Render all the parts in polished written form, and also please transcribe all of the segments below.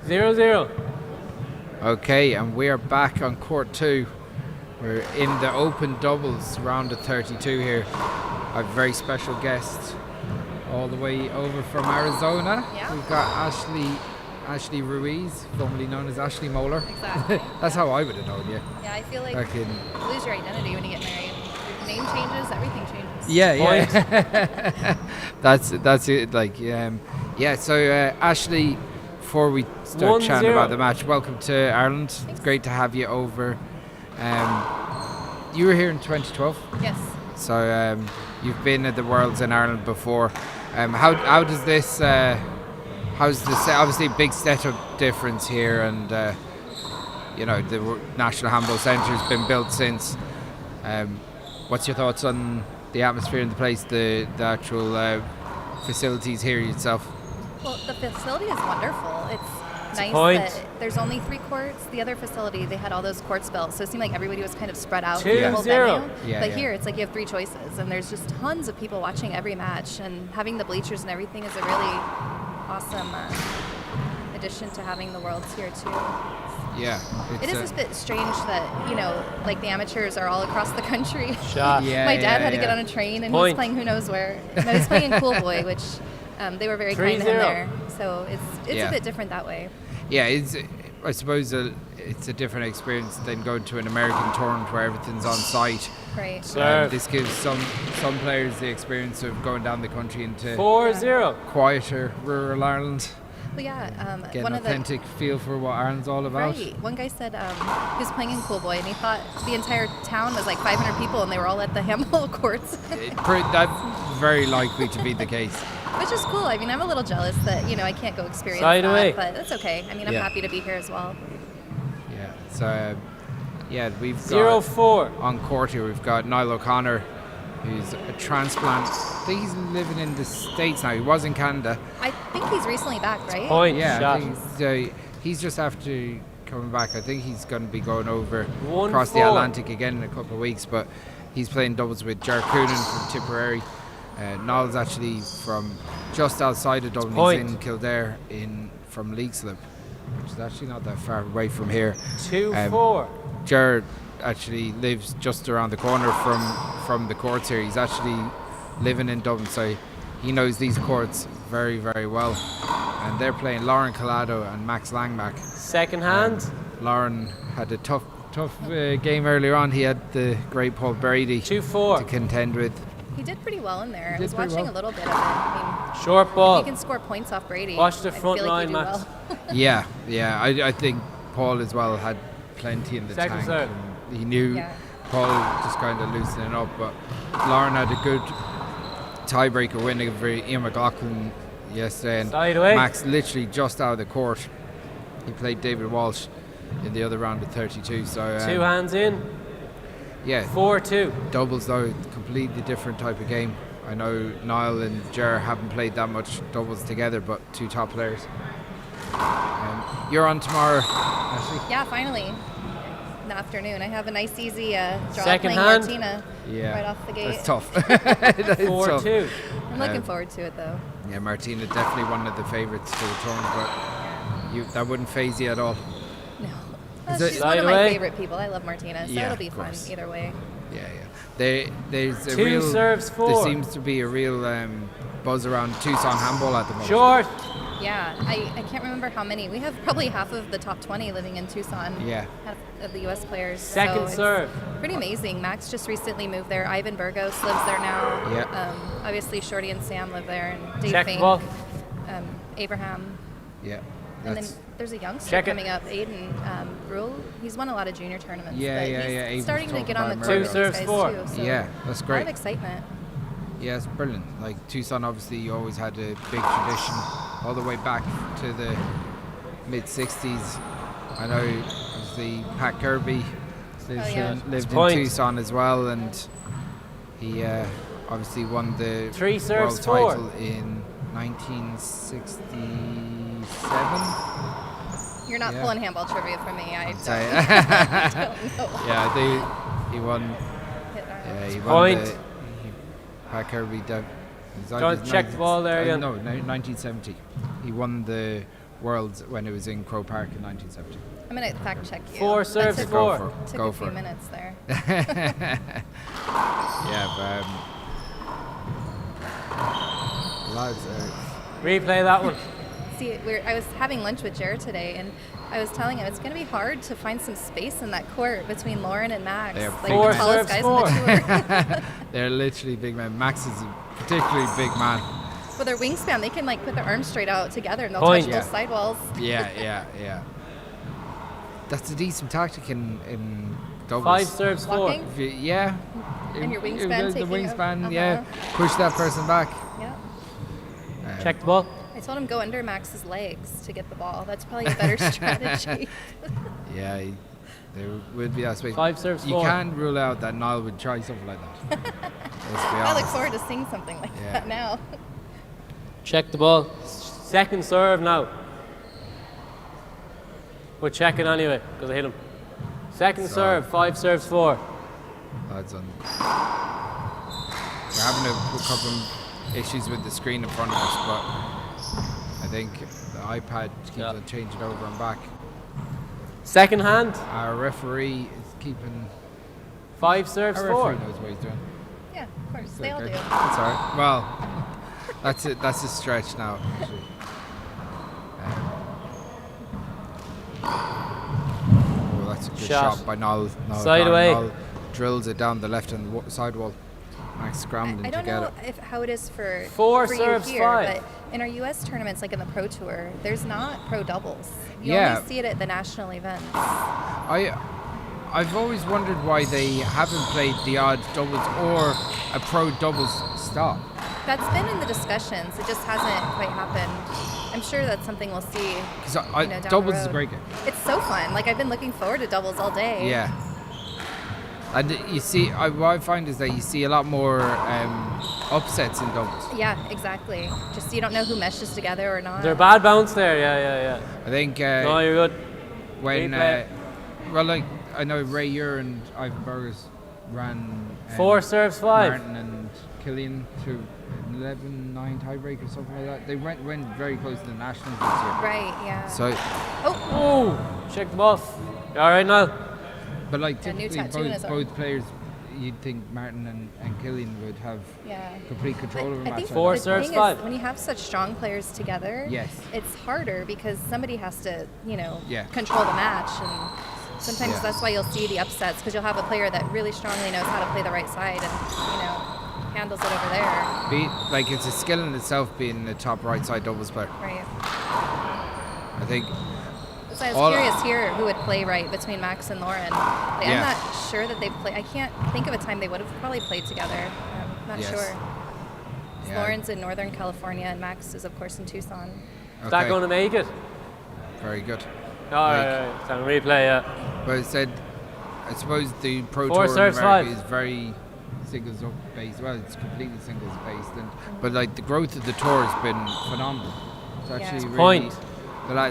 0-0. Okay, and we are back on court 2. We're in the open doubles round of 32 here. I have a very special guest all the way over from Arizona. Yeah. We've got Ashley Ruiz, formerly known as Ashley Moeller. Exactly. That's how I would have known you. Yeah, I feel like Back in- you lose your identity when you get married. Your name changes, everything changes. Yeah. That's it. Like, yeah. So Ashley, before we start 1-0. chatting about the match, welcome to Ireland. Thanks. It's great to have you over. You were here in 2012, Yes. so you've been at the Worlds in Ireland before. How does this? How's this? Obviously, a big setup difference here, and the National Handball Centre has been built since. What's your thoughts on the atmosphere in the place, the actual facilities here yourself? Well, the facility is wonderful. It's nice point. that there's only 3 courts. The other facility, they had all those courts built, so it seemed like everybody was kind of spread out through the whole 2-0. venue. Yeah, But yeah. here, it's like you have 3 choices, and there's just tons of people watching every match, and having the bleachers and everything is a really awesome addition to having the Worlds here too. Yeah, It is a bit strange that, like the amateurs are all across the country. Shot. Yeah, My dad had to yeah. get on a train, and he Point. was playing who knows where. No, he was playing in Cool Boy, which they were very kind to him 3-0. there. So it's Yeah. a bit different that way. Yeah, I suppose it's a different experience than going to an American tournament where everything's on site. Right. Serve. This gives some players the experience of going down the country into 4-0. quieter rural Ireland, Well, yeah. get One an of the authentic feel for what Ireland's all about. Right. One guy said he was playing in Cool Boy, and he thought the entire town was like 500 people, and they were all at the handball courts, That's very likely to be the case. which is cool. I mean, I'm a little jealous that I can't go experience Side that, away. but that's okay. I mean, I'm Yeah. happy to be here as well. Yeah. So, we've got 0-4. on court here. We've got Niall O'Connor, who's a transplant. I think he's living in the States now. He was in Canada. I think he's recently back, right? Point. Yeah, Shot. I think he's just after coming back. I think he's going to be going over 1-4. across the Atlantic again in a couple of weeks, but he's playing doubles with Coonan from Tipperary. Niall's actually from just outside of Dublin. Point. He's in Kildare from Leixlip, which is actually not that far away from here. 2-4. Jared actually lives just around the corner from the courts here. He's actually living in Dublin, so he knows these courts very, very well. And they're playing Lauren Collado and Max Langmack. Second hand. Lauren had a tough game earlier on. He had the great Paul Brady to 2-4. contend with. He did pretty well in there. I did was pretty watching well. a little bit of it. I Short mean, ball. if you can score points off Brady, Watch the I front feel like line, you do Max. well. Yeah. I think Paul as well had plenty in the Second tank. serve. And he knew Yeah. Paul just kind of loosening up, but Lauren had a good tiebreaker win over Ian McLaughlin yesterday, and Side away. Max literally just out of the court. He played David Walsh in the other round of 32. So 2 hands in. yeah, 4-2. doubles though, completely different type of game. I know Niall and Ger haven't played that much doubles together, but 2 top players. You're on tomorrow, Ashley. Yeah, finally. In the afternoon. I have a nice, easy draw Second playing hand? Martina Yeah, right off the gate. that's tough. That is tough. 4-2. I'm looking Um, forward to it, though. Yeah, Martina definitely one of the favourites for the tournament, but that wouldn't phase you at all. No. Is it- She's one of Side my away? favorite people. I love Martina, so Yeah, it'll be of fun course. either way. Yeah. There's a 2 real serves, 4. There seems to be a real buzz around Tucson handball at the moment. Short. Yeah, I can't remember how many. We have probably half of the top 20 living in Tucson. Yeah. Half of the U.S. players. Second so it's serve. Pretty amazing. Max just recently moved there. Ivan Burgos lives there now. Yeah. Obviously, Shorty and Sam live there, and Dave Check the Fink, ball. Abraham. Yeah. And then That's, there's a youngster Check it. coming up, Aiden Brule. He's won a lot of junior tournaments. Yeah, but yeah, he's yeah. Aiden's starting to talking get on the about court Two with serves, these 4. guys too. So yeah, that's a lot great. of excitement. Yeah, it's brilliant. Like Tucson, obviously, you always had a big tradition all the way back to the mid '60s. I know, obviously, Pat Kirby lived in Point. Tucson as well, and he obviously won the 3 world serves, 4. title in 1967. You're not Yeah. pulling handball trivia from me. I Sorry. don't know. Yeah, he won. Yeah, he won Point. Pat Kirby. Don't check the ball there again. No, 1970. He won the Worlds when it was in Crow Park in 1970. I'm gonna fact check you. Four That serves, took- four. Took Go a for few it. minutes there. Yeah, but lads, Replay that one. See, I was having lunch with Jared today, and I was telling him it's going to be hard to find some space in that court between Lauren and Max. They are Like big Four the tallest serves, guys on the tour. they're literally big men. Max is a particularly big man. With their wingspan, they can like put their arms straight out together, and they'll Point. touch Yeah. both sidewalls. Yeah. That's a decent tactic in doubles. 5 serves, 4. Blocking. If you- yeah. And your If wingspan the taking wingspan, up. yeah. Push that person back. Yeah. Check the ball. I told him go under Max's legs to get the ball. That's probably a better strategy. Yeah, there would be that space. 5 serves, You 4. can't rule out that Niall would try something like that. Let's be I look honest. forward to seeing something like Yeah. that now. Check the ball. Second serve now. We're checking anyway because I hit him. Second So- serve, 5 serves, 4. Lads on. We're having a couple of issues with the screen in front of us, but I think the iPad keeps Yeah. on changing over and back. Second hand, Our referee is keeping. 5 serves, Our 4. referee knows what he's doing. Yeah, of course. It's They all okay. do. That's alright. Well, that's it. That's a stretch now. Actually. Oh, that's a good Shot. shot by Noel. Side away. Noel drills it down the left-hand side wall. Max scrambling I to don't get know it. how it is for, Four for serves, you here, 5. but in our U.S. tournaments, like in the Pro Tour, there's not pro doubles. You Yeah. only see it at the national events. I've always wondered why they haven't played the odd doubles or a pro doubles stop. That's been in the discussions. It just hasn't quite happened. I'm sure that's something we'll see. Because down the doubles is a road. great game. It's so fun. Like I've been looking forward to doubles all day. Yeah. And you see, what I find is that you see a lot more upsets in doubles. Yeah, exactly. Just you don't know who meshes together or not. Is there a bad bounce there? Yeah. I think No, you're good. when, replay. well, like, I know Ray Ure and Ivan Burgers ran 4 serves, 5. Martin and Killian to 11-9 tiebreak or something like that. They went very close to the Nationals this year. Right, yeah. So, oh, Oh, check the ball. You all right now? but like A new typically tattoo in his arm. both players, you'd think Martin and Killian would have yeah. complete control over a I match. think like Four that. the serves, thing 5. is when you have such strong players together, Yes. it's harder because somebody has to, Yeah. control the match, and sometimes Yeah. that's why you'll see the upsets because you'll have a player that really strongly knows how to play the right side and handles it over there. Like it's a skill in itself being a top right side doubles player. Right. I think So I was All- curious here who would play right between Max and Lauren. Like, Yeah. I'm not sure that they've played. I can't think of a time they would have probably played together. I'm not Yes. sure. Yeah. Lauren's in Northern California and Max is of course in Tucson. Is that Okay, going to make it? very good. All Like- right. It's on replay, yeah. But I suppose the Pro Four Tour in serves, America 5. is very singles up based. Well, it's completely singles based, but like the growth of the tour has been phenomenal. It's Yeah. actually really Point.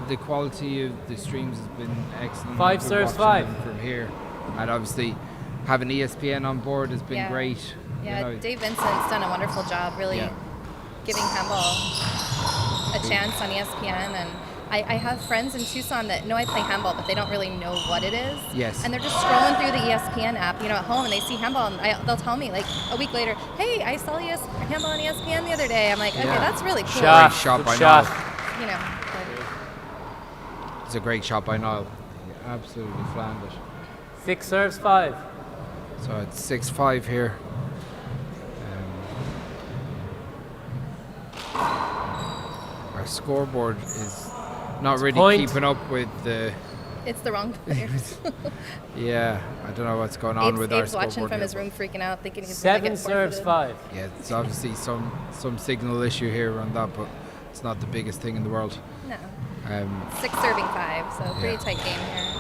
the quality of the streams has been excellent. 5 I've been serves, watching 5. them from here, and obviously having ESPN on board has been Yeah. great. Yeah, You know, Dave Vincent's done a wonderful job really Yeah. giving handball a chance on ESPN. And I have friends in Tucson that know I play handball, but they don't really know what it is. Yes. And they're just scrolling through the ESPN app, at home, and they see handball, and they'll tell me, like, a week later, hey, I saw handball on ESPN the other day. I'm like, okay, Yeah. that's really cool. Shot. Great shot Good by shot. Niall. But It's a great shot by Niall. He absolutely flanned it. 6 serves, 5. So it's 6-5 here. Our scoreboard is not really point. keeping up with the. it's the wrong players. Yeah, I don't know what's going on with our Abe's scoreboard. watching from here, his but- room, freaking out, thinking he's going to 7 get serves, forfeited. 5. Yeah, it's obviously some signal issue here on that, but it's not the biggest thing in the world. No. 6 6 serving 5, so pretty Yeah. tight game here.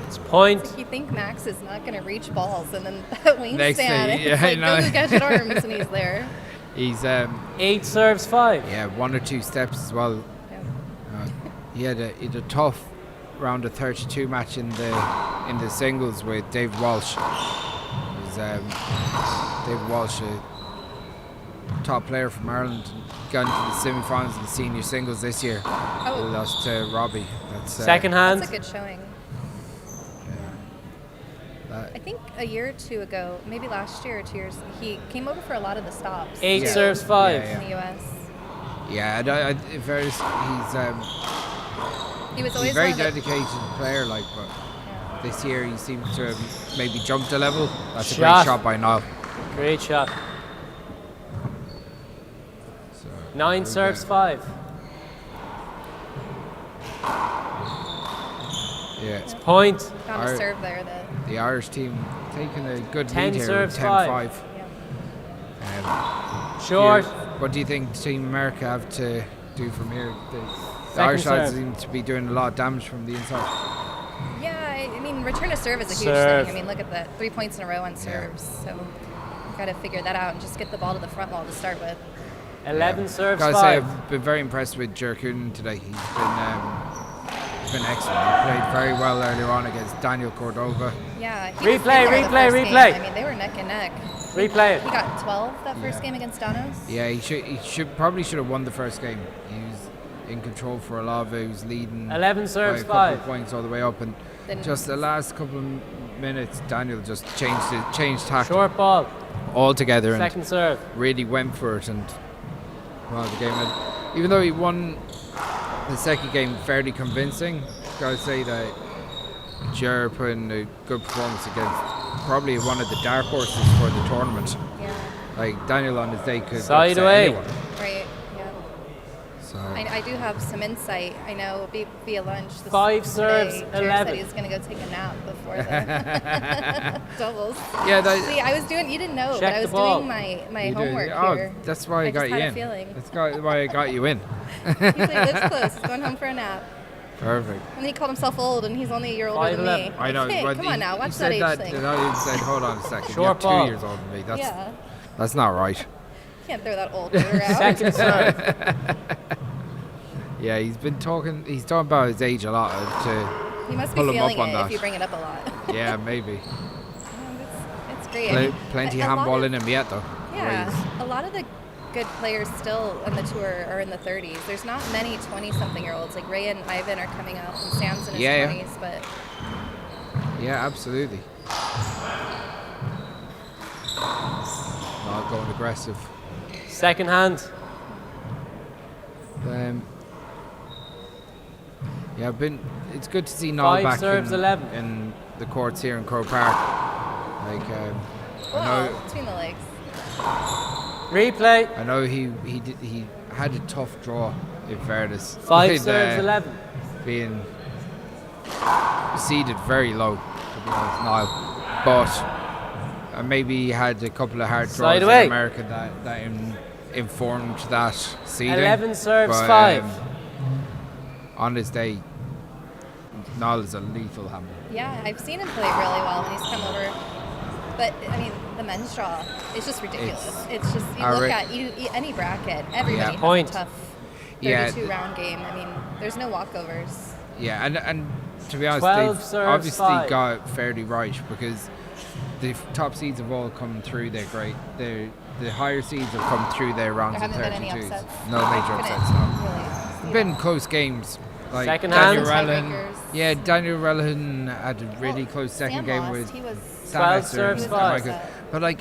It's point. You think Max is not going to reach balls, and then that Next wingspan, thing, it's yeah, I like know. those gadget arms, and he's there. He's 8 serves, 5. yeah, 1 or 2 steps as well. Yeah. He had a tough round of 32 match in the singles with Dave Walsh. It was is David Walsh, a top player from Ireland, got into the semi-finals of the senior singles this year. Oh. He lost to Robbie. That's Second hand. That's a good showing. I think a year or two ago, maybe last year or 2 years, he came over for a lot of the stops. 8 Yeah. serves 5. Yeah, In the U.S. Yeah, he's He was a always very one of the- dedicated player, like, but Yeah. this year he seems to have maybe jumped a level. That's a Shot. great shot by Niall. Great shot. So, 9 serves 5. Yeah, Point. Found a Irish- serve there. the Irish team taking a good 10 lead here serves, with 10-5. Short. What do you think Team America have to do from here? The Second Irish lads serve. seem to be doing a lot of damage from the inside. Yeah, I mean, return to serve is a huge Serve. thing. I mean, look at that. 3 points in a row on serves. So you've got to figure that out and just get the ball to the front wall to start with. 11 serves Gotta say, 5. I've been very impressed with Coonan today. He's been excellent. He played very well earlier on against Daniel Cordova. Yeah. He was Replay, in there the replay, first game. replay. I mean, they were neck and neck. Replay it. He got 12 that first Yeah. game against Danos. Yeah, he probably should have won the first game. He was in control for a lot of it. He was leading 11 by serves a couple of 5. points all the way up, and Then- just the last couple of minutes, Daniel just changed tactics Short ball. altogether and Second serve. really went for it. And well, the game, even though he won the second game fairly convincing, gotta say that Jer put in a good performance against probably one of the dark horses for the tournament. Yeah. Like Daniel on his day could Side upset away. anyone. Right. Yeah. So I do have some insight. I know via lunch. This 5 today, serves, Jared 11. said he was going to go take a nap before the doubles. yeah, that, See, I was doing. You didn't know, Check but I was the ball. doing my you do. homework Oh, here. that's why I I got just you had a in. feeling. That's why I got you in. He's like, lives close. He's going home for a nap. Perfect. And he called himself old, and he's only a year older than 5'11". me. I know. Hey, but come on now, he watch said that age that, thing. and I said, hold on a second. Short You're ball. 2 years older than me. Yeah, That's not right. can't throw that old word out. Second serve. Yeah, he's talking about his age a lot. He must be pull him up feeling on it that. if you bring it up a lot. Yeah, maybe. It's great. I mean, Plenty a lot handball of- in him yet, though. Yeah, a lot of the good players still on the tour are in the 30s. There's not many 20-something-year-olds. Like Ray and Ivan are coming up, and Sam's in his Yeah, 20s. But Yeah, absolutely. Not going aggressive. Second hand. Yeah, it's good to see Noel 5 back serves, 11. in the courts here in Croke Park. Like, whoa, between the legs. Replay. I know he had a tough draw in fairness. 5 with, serves 11. being seeded very low, to be honest, Niall. But maybe he had a couple of hard draws Side in away. America that informed that seeding. 11 serves But, 5. On his day, Niall is a lethal hammer. Yeah, I've seen him play really well when he's come over. But I mean, the men's draw is just ridiculous. It's just you look at any bracket, everybody has Point. a tough Yeah. 32-round game. I mean, there's no walkovers. Yeah, and to be honest, 12 they've serves, obviously 5. got it fairly right because the top seeds have all come through their great. The higher seeds have come through their rounds There of haven't been any 32s. upsets. No major Couldn't upsets, no. really see Been that. close games. Like Second Daniel hand. Rellan. Tiebreakers. Yeah, Daniel Rellan had a really Well, close second Sam game lost. with He was 12 Sam serves, Esser. 5. Michael. But like,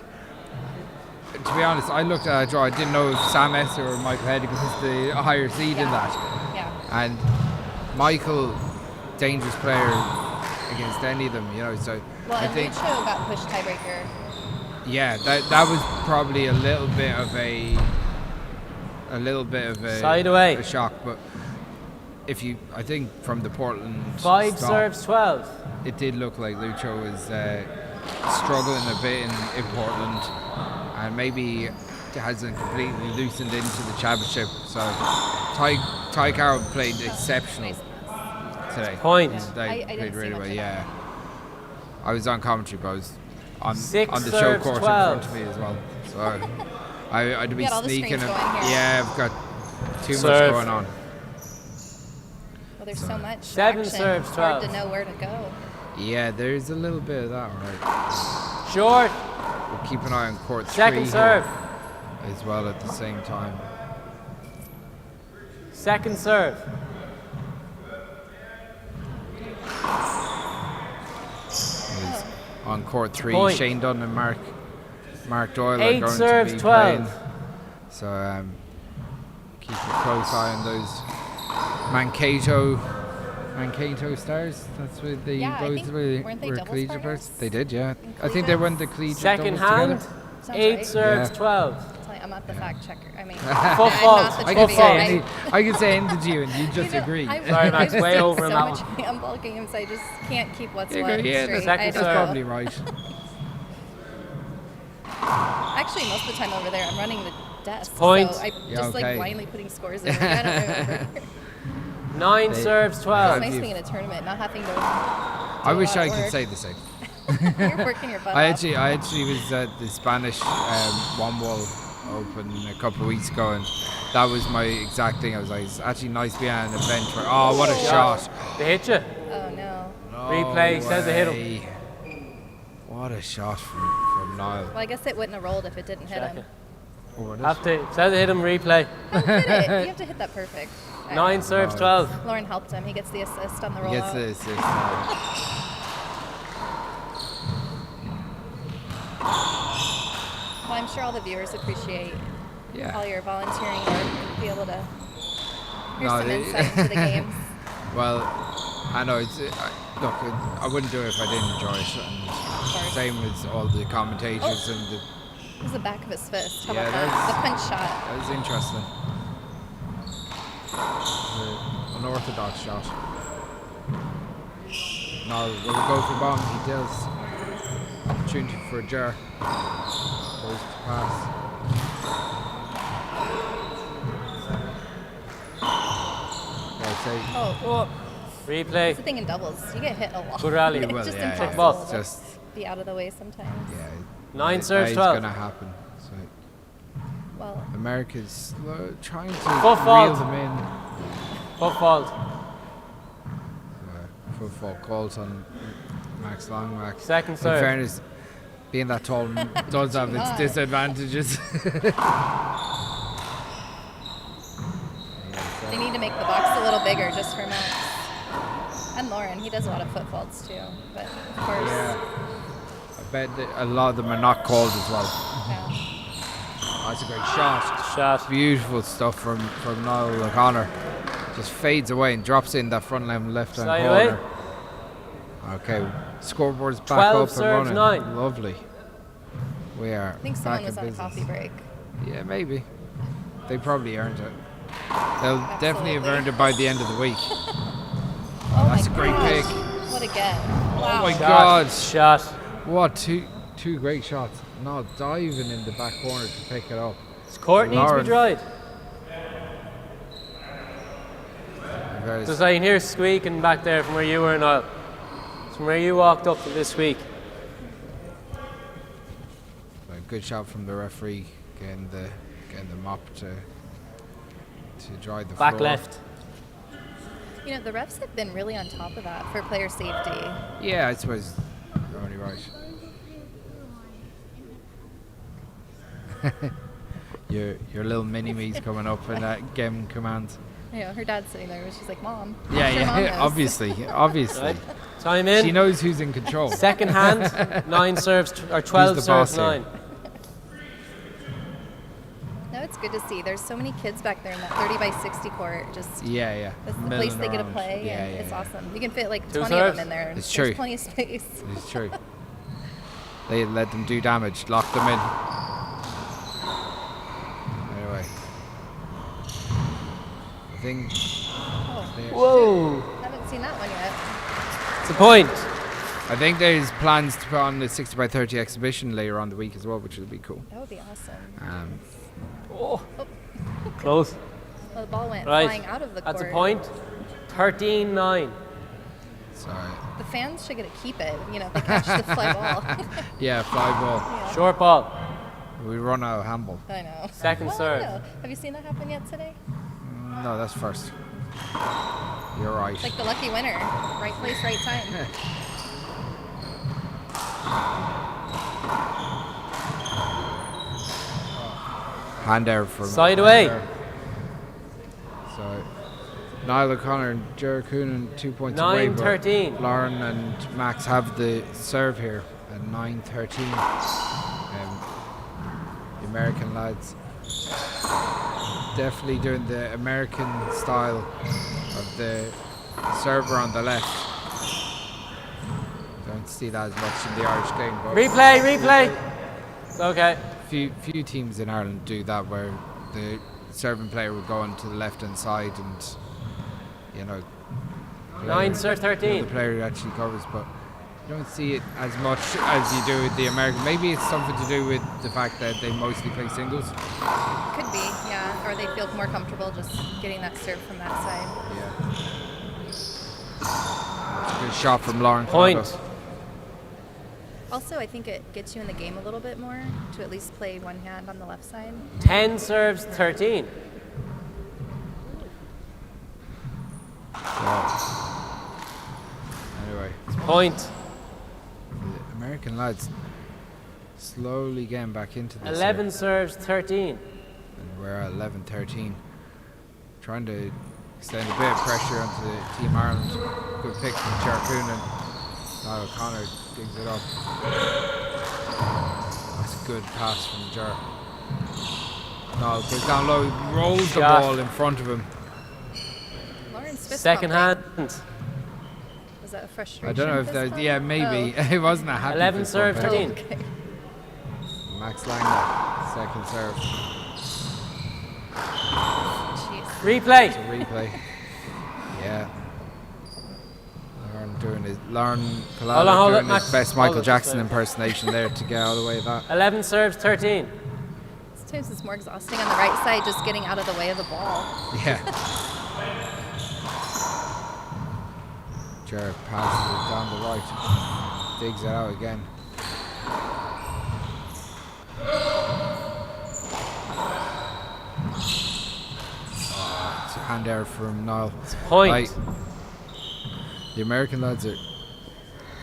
to be honest, I looked at a draw. I didn't know if Sam Esser or Michael Head was the higher seed in that. Yeah. And Michael, dangerous player against any of them, you know. So Well, I and think, Lucho got pushed tiebreaker. yeah, that was probably a little bit of a Side away. a shock. But I think from the Portland 5 stop, serves 12. it did look like Lucho was struggling a bit in Portland, and maybe hasn't completely loosened into the championship. So Ty Carroll played exceptional today. Point. They I didn't played see really much well. of Yeah, I was on commentary, but I was on 6 the show serves, court 12. in front of me as well. So I'd be You got all the sneaking. screens going here. Yeah, I've got too much Serve. going on. Well, there's so much 7 action. serves, It's hard 12. to know where to go. Yeah, there's a little bit of that, right? Short. keep an eye on court 3 Second serve. here as well at the same time. Second serve. Is on court 3, Point. Shane Dunn and Mark Doyle are 8 going serves, to be 12. playing. So keep a close eye on those Mankato Stars. That's what they Yeah, I both think- were weren't they doubles collegiate partners? players. They did, yeah. In I think they collegiates? won the collegiate Second doubles hand. together. Sounds 8 right. serves, Yeah. 12. I'm not the fact checker. I mean, Full I'm fault. not the I Full can trivia. fault. I can say anything to you and you just You know, agree. Sorry, Max, I've way seen over on so that much one. handball games, I just can't keep what's Yeah, what yeah, straight. second I that's serve. don't probably know. right. Actually, most of the time over there, I'm running the desk. Point. So I Yeah, just okay. like blindly putting scores in. Like, I don't remember. 9 They- serves, It's 12. nice you- being in a tournament, not having to. I wish I could say the same. You're working your butt I off. actually was at the Spanish One Wall Open a couple of weeks ago, and that was my exact thing. I was like, it's actually nice being at an event where, oh, what a shot! They hit you. Oh no. No Replay says they hit him. way. What a shot from Niall. Well, I guess it wouldn't have rolled if it didn't hit Check him. it. Oh, what is Have to. Says they hit him. Replay. How hit it? You have to hit that perfect. All right. 9 serves, 12. Lauren helped him. He gets the assist on the He gets rollout. the assist. Well, I'm sure all the viewers appreciate all Yeah. your volunteering work and be able to hear No, some they- insight into the games. Well, I know it's. Look, I wouldn't do it if I didn't enjoy it. And course. same as all the commentators and the. It was the back of his fist. How Yeah, about that? that's- The punch shot. That was interesting. The unorthodox shot. No, will we go for bomb? He does. Opportunity for a jar. Goes to pass. I'd say Oh, Replay. that's the thing in doubles. You get hit a lot. Good rally. It's Well, just yeah, impossible ball. to Just be out of the way sometimes. yeah. 9 that serves, is 12. gonna happen. So Well, America's trying to Full reel fault. them in. Full fault. Football calls on Max Langmack. Second In serve. fairness, being that tall does have its not? disadvantages. they need to make the box a little bigger just for Max. And Lauren, he does a lot of foot faults too. But of course, Yeah. I bet that a lot of them are not called as well. yeah. Oh, that's a great shot. Shot. Beautiful stuff from Niall O'Connor. Just fades away and drops in that front left hand Side away. corner. Okay, scoreboard's back 12 up and serves, running. 9. Lovely. We are I think back someone in was on a business. coffee break. Yeah, maybe. They probably earned it. They'll definitely have Absolutely. earned it by the end of the week. Oh that's my a great gosh. pick. What again? Wow. Oh my Shot. God. Shot. What two great shots. No, diving in the back corner to pick it up. This court needs to Lauren. be dried. Very Just I can hear squeaking back there from where you were, Niall. From where you walked up this week. a good shot from the referee getting the mop to dry the Back floor. left. You know, the refs have been really on top of that for player safety. Yeah, I suppose you're only right. your little mini me's coming up in that game command. You know, her dad's sitting there, and she's like, "Mom." Yeah, I'm sure Mom yeah, knows." obviously. Right. Time in. She knows who's in control. Second hand. 9 serves or 12 the serves. boss here? 9. No, it's good to see. There's so many kids back there in that 30 by 60 court. Just Yeah. that's the Milling place they get to around. play, Yeah, and yeah, it's yeah. awesome. You can fit like 2 20 of serves? them in there. And It's there's true. plenty of space. It's true. They let them do damage, lock them in. Anyway, I think. Oh, they- Whoa. haven't seen that one yet. It's a point. I think there's plans to put on the 60 by 30 exhibition later on the week as well, which will be cool. That would be awesome. Oh. Close. Well, the ball went Right. flying out of the court. That's a point. 13-9. Sorry. The fans should get to keep it. You know, if they catch the fly ball. Yeah, fly ball. Yeah. Short ball. We run out of handball. I know. Second Well, I serve. know. Have you seen that happen yet today? No, that's first. You're right. It's like the lucky winner. Right place, right time. Hand error from Side away. So Niall O'Connor and Ger Coonan 2 points away. 9-13. Lauren and Max have the serve here at 9-13. The American lads definitely doing the American style of the server on the left. Don't see that as much in the Irish game. But Replay. Okay. Few teams in Ireland do that, where the serving player will go on to the left hand side and, you know, 9-13. the player who actually covers, but you don't see it as much as you do with the American. Maybe it's something to do with the fact that they mostly play singles. Could be, yeah. Or they feel more comfortable just getting that serve from that side. Yeah. It's a good shot from Lauren. Point. Collado. Also, I think it gets you in the game a little bit more to at least play one hand on the left side. 10 serves 13. Anyway, Point. the American lads slowly getting back into this. 11 here. serves 13. And we're at 11-13. Trying to extend a bit of pressure onto the Team Ireland. Good pick from Ger Coonan. Niall O'Connor digs it up. That's a good pass from Ger. Niall goes down low, rolls the Shot. ball in front of him. Lauren's fist Second pumping. hand. Was that a frustration? I don't know if fist that. pump? Yeah, maybe. Oh. It wasn't a happy 11 fist serve, bump, 13. Okay. Max Langmack, second serve. Jeez. Replay. It's a replay. Yeah. Lauren Collado Hold it, doing Max. his best Hold Michael it, Jackson just impersonation there to get out of the way of that. 11 serves 13. Sometimes it's more exhausting on the right side just getting out of the way of the ball. Yeah. Jared passes it down the right. Digs it out again. It's a hand error from Niall. Point. The American lads are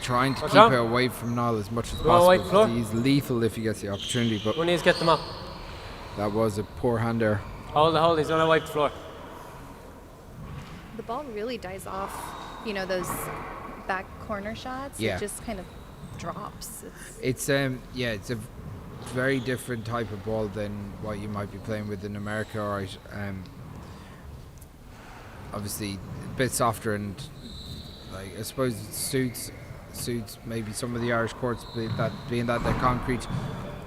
trying to What's keep up? it away from Niall as much as Go on, white possible. floor. He's lethal if he gets the opportunity, but We need to get them up. that was a poor hand error. Hold. He's on a white floor. The ball really dies off, you know, those back corner shots. Yeah. It just kind of drops. It's it's a very different type of ball than what you might be playing with in America, right? Obviously a bit softer and like I suppose it suits maybe some of the Irish courts being that they're concrete.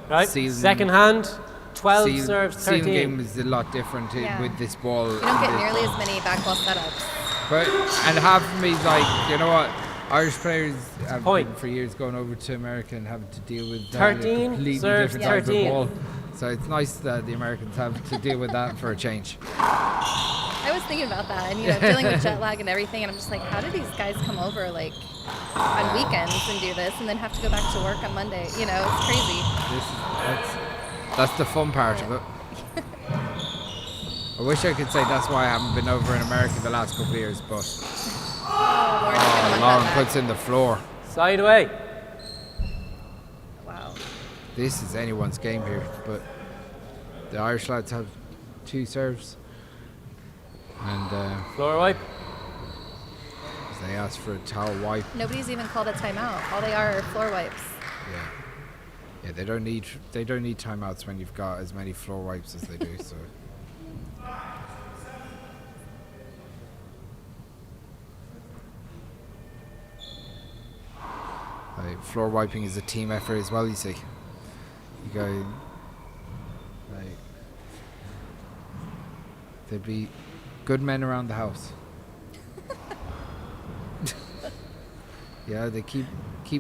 Right. Season- Second hand. 12 serves Season 13. game is a lot different Yeah. with this ball. You don't get nearly as many back ball setups. But and half of me is like, you know what? Irish players have Point. been for years going over to America and having to deal with a 13 completely serves different type 13. of ball. So it's nice that the Americans have to deal with that for a change. I was thinking about that, and you know, dealing with jet lag and everything, and I'm just like, how do these guys come over like on weekends and do this, and then have to go back to work on Monday? You know, it's crazy. That's the fun part of it. I wish I could say that's why I haven't been over in America the last couple of years, but Lauren's gonna want Lauren that puts back. in the floor. Side away. Wow. This is anyone's game here, but the Irish lads have 2 serves, and Floor wipe. they ask for a towel wipe. Nobody's even called a timeout. All they are floor wipes. Yeah, they don't need timeouts when you've got as many floor wipes as they do. So. Floor wiping is a team effort as well, you see. You go, like, there'd be good men around the house. Yeah, they keep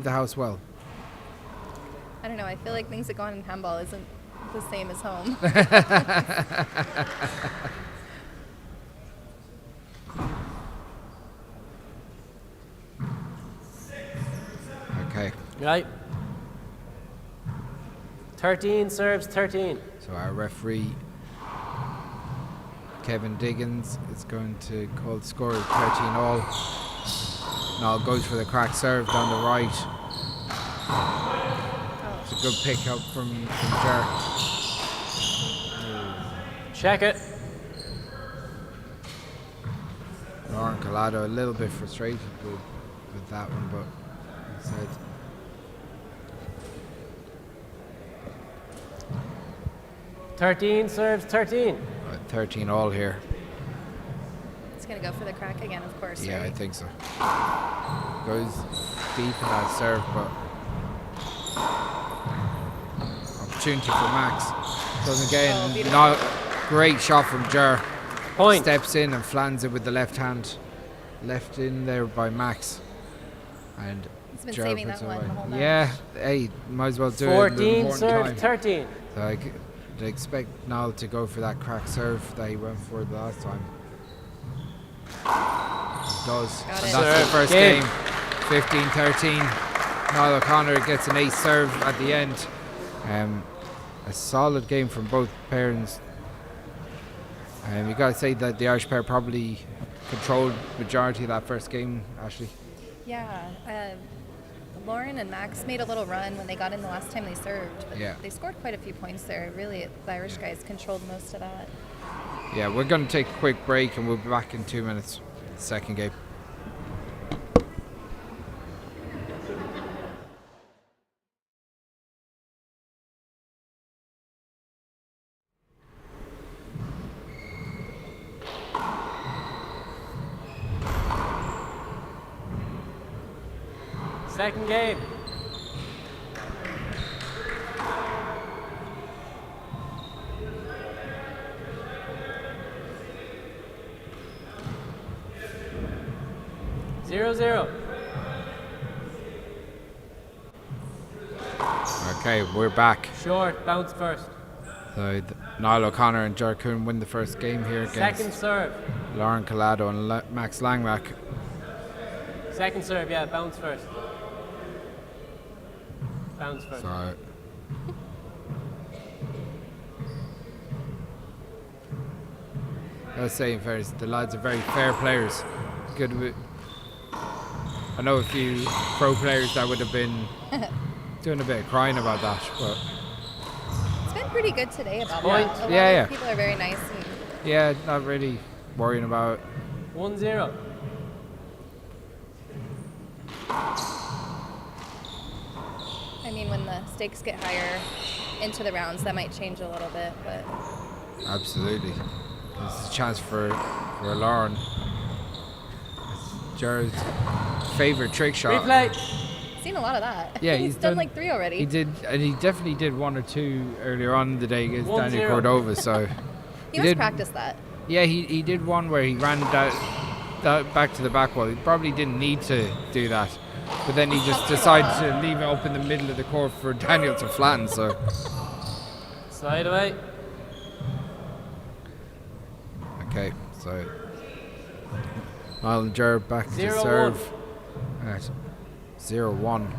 the house well. I don't know. I feel like things that go on in handball isn't the same as home. Okay, Right. 13 serves 13. so our referee, Kevin Diggins, is going to call the score of 13-all. Now goes for the crack serve down the right. It's a good pick up from Ger. Check it. Lauren Collado a little bit frustrated with that one, but he said 13 serves 13. 13 all here. It's going to go for the crack again, of course. Yeah, right? I think so. Goes deep in that serve, but opportunity for Max. Doesn't get Oh, in. beautiful. Not great shot from Jer. Point. Steps in and flans it with the left hand. Left in there by Max. And He's been Jer saving puts that it one away. the whole match. Yeah, hey, might as well do it. in 14 the important serves time. 13. So I'd expect Niall to go for that crack serve that he went for the last time. He does. Got And it. that's the Serve first game. game. 15-13. Niall O'Connor gets an ace serve at the end. A solid game from both parents. You got to say that the Irish pair probably controlled majority of that first game, Ashley. Yeah. Lauren and Max made a little run when they got in the last time they served. But Yeah. they scored quite a few points there. Really, the Irish guys controlled most of that. Yeah, we're going to take a quick break and we'll be back in 2 minutes. Second game. Second game. Zero, zero. Okay, we're back. Short, bounce first. So Niall O'Connor and Ger Coonan win the first game here against Second serve. Lauren Collado and Max Langmack. Second serve, yeah, bounce first. Bounce first. So I was saying, fairness, the lads are very fair players. Good. I know a few pro players that would have been doing a bit of crying about that, but It's been pretty good today about Point. that. A lot Yeah, of yeah. people are very nice. And yeah, not really worrying about it. 1-0. I mean, when the stakes get higher into the rounds, that might change a little bit. But Absolutely. There's a chance for Lauren. It's Ger's favourite trick shot. Replay. seen a lot of that. Yeah, he's done like 3 already. He did, and he definitely did 1 or 2 earlier on in the day against 1-0. Daniel Cordova. So he must practice that. Yeah, he did one where he ran that back to the back wall. He probably didn't need to do that, but then he just decided to leave it up in the middle of the court for Daniel to flatten. So Slide away. okay, so Niall and Ger back to 0-1. serve at 0-1.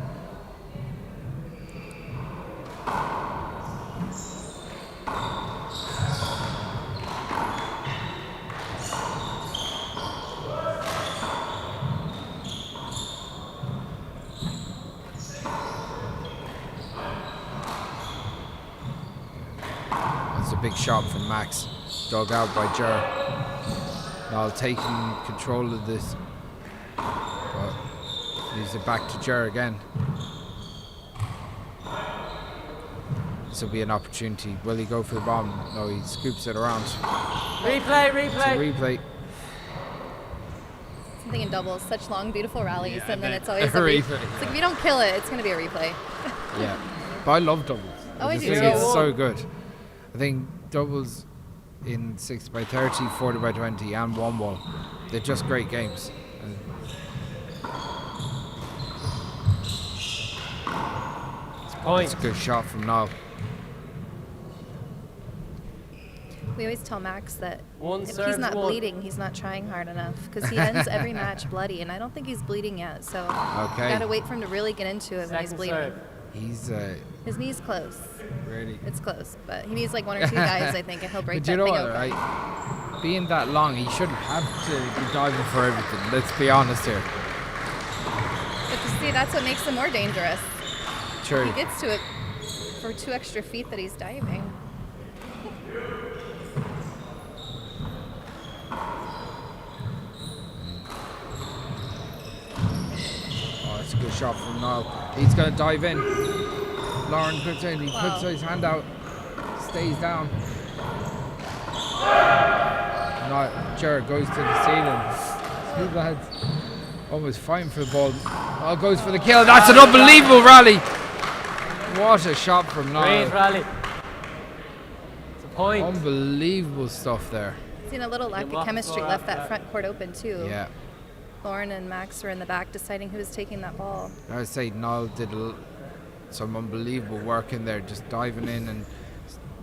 That's a big shot from Max, dug out by Ger. Niall taking control of this, but leaves it back to Ger again. This will be an opportunity. Will he go for the bomb? No, he scoops it around. Replay, It's a replay. replay. Something in doubles, such long, beautiful rallies, Yeah, and then and it's always a then a replay. replay. It's like if you don't kill it, it's going to be a replay. Yeah, but I love doubles. Oh, I just do think too. it's so good. I think doubles in 60x30, 40x20, and 1-1, they're just great games. And Point. it's a good shot from Niall. We always tell Max that One if he's serves not one. bleeding, he's not trying hard enough because he ends every match bloody, and I don't think he's bleeding yet. So Okay. gotta wait for him to really get into it when he's Second bleeding. serve. He's His knee's close. really. It's close, but he needs like 1 or 2 guys, I think, and he'll break But that you know thing what, open. right? Being that long, he shouldn't have to be diving for everything. Let's be honest here. But you see, that's what makes him more dangerous. True. He gets to it for 2 extra feet that he's diving. shot from Niall. He's going to dive in. Lauren puts in. He puts his hand out. Stays down. Jared goes to the ceiling. Two lads almost fighting for the ball. Oh, goes for the kill. That's an unbelievable rally. What a shot from Niall. Great rally. It's a point. Unbelievable stuff there. Seen a little lack of chemistry left that front court open too. Yeah. Lauren and Max were in the back deciding who was taking that ball. I would say Niall did some unbelievable work in there, just diving in and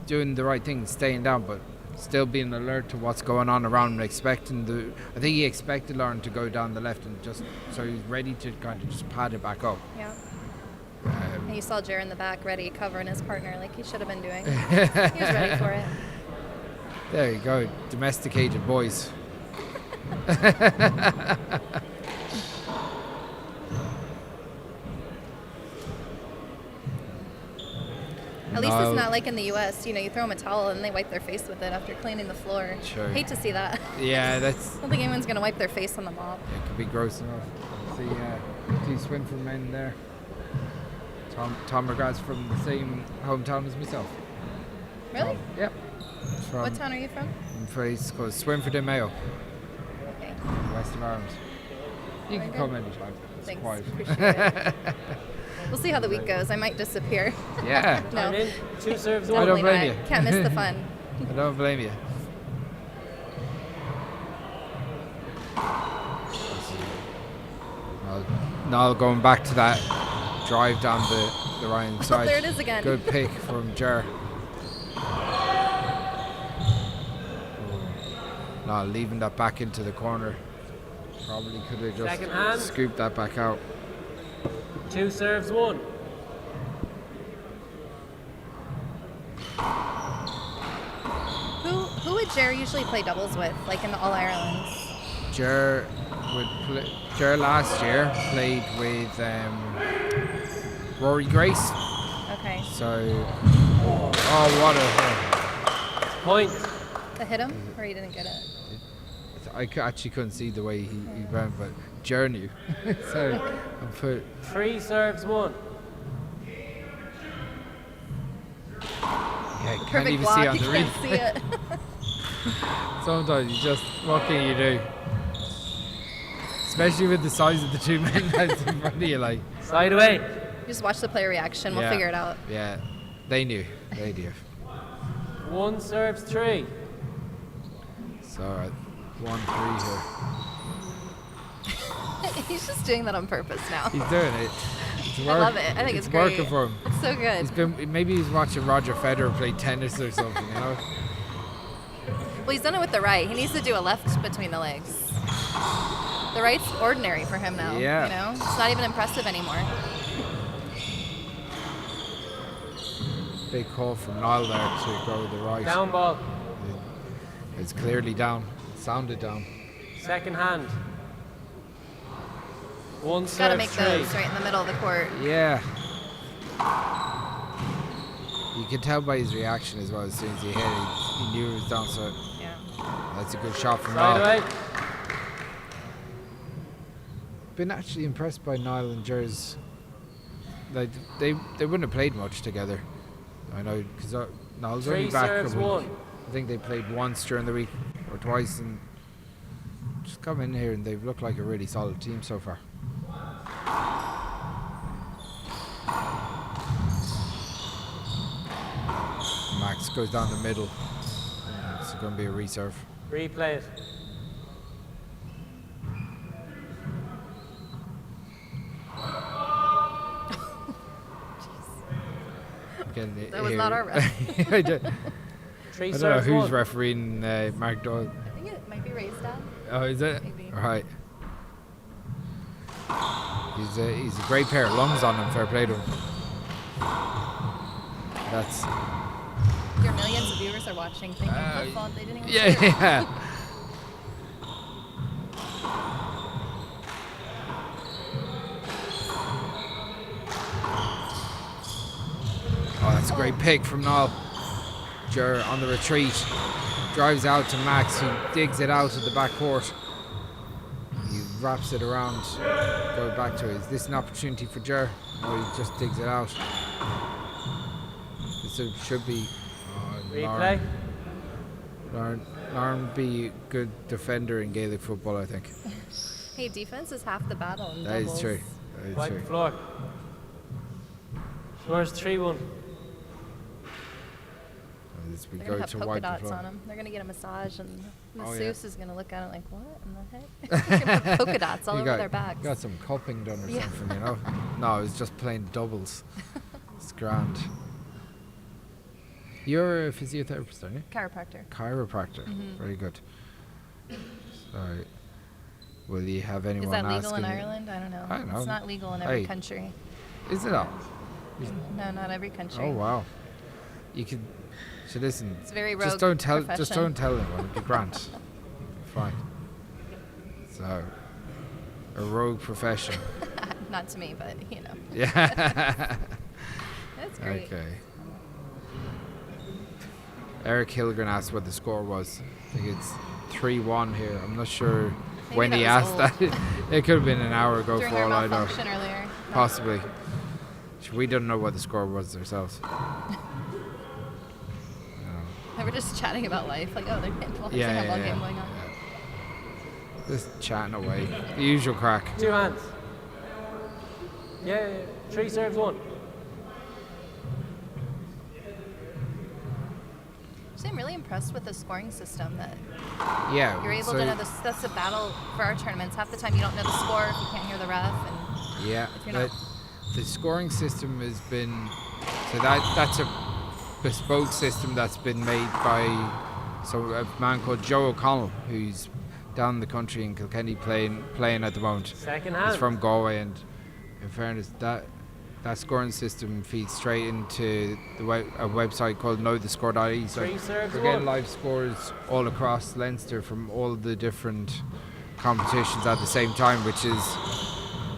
doing the right thing, staying down, but still being alert to what's going on around him, I think he expected Lauren to go down the left, and just so he's ready to kind of just pad it back up. Yeah. And you saw Jer in the back ready, covering his partner like he should have been doing. He was ready for it. There you go, domesticated boys. At least it's not like in the U.S. You know, you throw them a towel and they wipe their face with it after cleaning the floor. Sure. Hate to see that. Yeah, that's. I don't think anyone's gonna wipe their face on the mop. It could be gross enough. See, two Swinford men there. Tom McGrath's from the same hometown as myself. Really? Yep. What town are you from? I'm from a place called Swinford in Mayo, Okay. west of Ireland. You can come anytime. It's Thanks. quiet. Appreciate it. We'll see how the week goes. I might disappear. Yeah. No. I'm in. 2 serves, I 1. don't Totally blame not. you. Can't miss the fun. I don't blame you. Now going back to that drive down the right side. There it is again. Good pick from Jer. Now leaving that back into the corner. Probably could have Second hand. just scooped that back out. 2 serves, 1. Who would Jer usually play doubles with, like in the All Irelands? Jer last year played with Rory Grace. Okay. So, what a Point. To hit him, or he didn't get it? I actually couldn't see the way he went, but Jer knew. So I put 3 serves, 1. yeah, can't Perfect even block. see on You the can't replay. see it. Sometimes you just, what can you do? Especially with the size of the two men that's in front of you, like. Side away. Just watch the player reaction. We'll Yeah. figure it out. Yeah, they knew. They knew. 1 serves, 3. So 1-3 here. He's just doing that on purpose now. He's doing it. It's I love it. I think it's great. working for him. It's so good. Maybe he's watching Roger Federer play tennis or something, you know? Well, he's done it with the right. He needs to do a left between the legs. The right's ordinary for him now. Yeah. You know, it's not even impressive anymore. Big call from Niall there to go to the right. Down ball. It's clearly down. It sounded down. Second hand. 1 Got to serves, make 3. those right in the middle of the court. Yeah. You can tell by his reaction as well. As soon as he hit it, he knew it was down. So Yeah. that's a good shot from Side Niall. away. Been actually impressed by Niall and Jer's. Like they wouldn't have played much together. I know because Niall's 3 only back serves, a week. 1. I think they played once during the week or twice, and just come in here and they've looked like a really solid team so far. Max goes down the middle. It's going to be a reserve. Replay it. That was not our ref. I don't 3 know serves, who's 1. refereeing Mark Doyle. I think it might be raised down. Oh, is it? Maybe. Right. He's a great pair of lungs on him. Fair play to him. That's Your millions of viewers are watching, thinking football. They didn't even see yeah, it. yeah. Oh, that's a great pick from Niall. Jer on the retreat, drives out to Max, who digs it out of the back court. He wraps it around, go back to it. Is this an opportunity for Jer? Or he just digs it out? This should be. Replay. Lauren be a good defender in Gaelic football, I think. Hey, defense is half the battle in That doubles. is true. That is Wipe true. the floor. Scores 3-1. As we They're go gonna have to polka wipe the dots floor. on them. They're gonna get a massage, and Oh, yeah. masseuse is gonna look at it like, what in the heck? They're gonna put polka dots all You over their backs. You got some cupping done or Yeah. something, you know? No, it was just plain doubles. It's grand. You're a physiotherapist, aren't you? Chiropractor. Chiropractor. Mhm. Very good. So, will you have anyone Is that legal in asking you- Ireland? I don't know. I don't know. It's not legal in every Hey. country. Is it all? No, not every country. Oh wow. You could. So listen. It's a very rogue Just don't tell. Just profession. don't tell anyone. It'd be grand. Fine. So, a rogue profession. Not to me, but you know. Yeah. That's great. Okay. Eric Hilgren asked what the score was. I think it's 3-1 here. I'm not sure Maybe when that he was asked old. that. It could have been an hour ago During for our all I know. malfunction earlier. No. Possibly. We don't know what the score was ourselves. We're just chatting about life. Like, oh, they're getting a Yeah, handball yeah, game yeah. going on. Just chatting away. The usual crack. 2 hands. Yeah. 3 serves 1. So I'm really impressed with the scoring system that Yeah. you're able so to know this. That's a battle for our tournaments. Half the time you don't know the score if you can't hear the ref. And Yeah. if you're not- The scoring system has been. So that's a bespoke system that's been made by a man called Joe O'Connell, who's down the country in Kilkenny playing at the moment. Second He's hand. from Galway, and in fairness, that scoring system feeds straight into a website called knowthescore.ie. So 3 serves we're getting 1. live scores all across Leinster from all the different competitions at the same time, which is